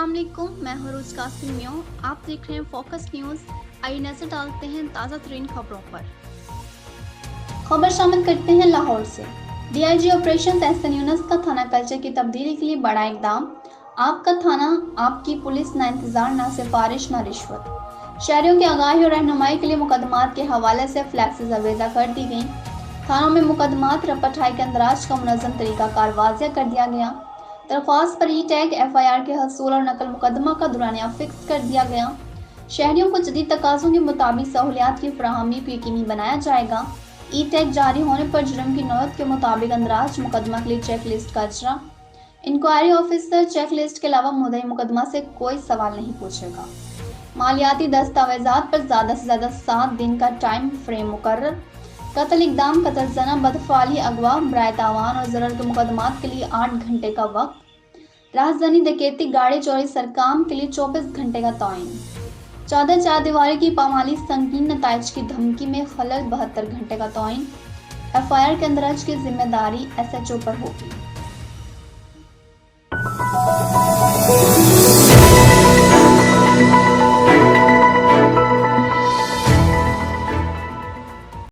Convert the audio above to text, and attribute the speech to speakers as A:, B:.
A: अस्सलाम वालेकुम, मैं हूं रोज कासिम मियों। आप देख रहे हैं फोकस न्यूज़। आइए नजर डालते हैं ताज़ा तरीन खबरों पर। खबर शामिल करते हैं लाहौर से। डीआईजी ऑपरेशन एहसन यूनुस का थाना कल्चर की तब्दीली के लिए बड़ा इकदाम। आपका थाना, आपकी पुलिस, ना इंतजार, ना सिफारिश, ना रिश्वत। शहरियों की आगाही और रहनुमाई के लिए मुकदमात के हवाले से फ्लैक्सेस आवेदा कर दी गई। थानों में मुकदमात रपटाई के अंदराज का मुनज़्ज़म तरीक़ाकार वाज़िया कर दिया गया। दरख्वास्त पर ई टैग एफआईआर के हसूल और नकल मुकदमा का दुरानिया फिक्स कर दिया गया। शहरियों को जदीद तकाज़ों के मुताबिक सहूलियात की फराहमी को यकीनी बनाया जाएगा। ई टैग जारी होने पर जुर्म की नौयत के मुताबिक अंदराज मुकदमा के लिए चेक लिस्ट का इजरा। इंक्वायरी ऑफिसर चेक लिस्ट के अलावा मुद्दई मुकदमा से कोई सवाल नहीं पूछेगा। मालियाती दस्तावेजात पर ज़्यादा से ज़्यादा 7 दिन का टाइम फ्रेम मुकर्रर। कत्ल इक़दाम, कत्ल जना, बदफाली, अगवा, बराए तावान और ज़रर के मुकदमात के लिए 8 घंटे का वक्त। राहज़नी, डकैती, गाड़ी चोरी, सरकाम के लिए 24 घंटे का तौयन। चादर चारदीवारी की पामाली, संगीन नताइज की धमकी में खलल, 72 घंटे का तौयन। एफआईआर के अंदराज की जिम्मेदारी एसएचओ पर होगी।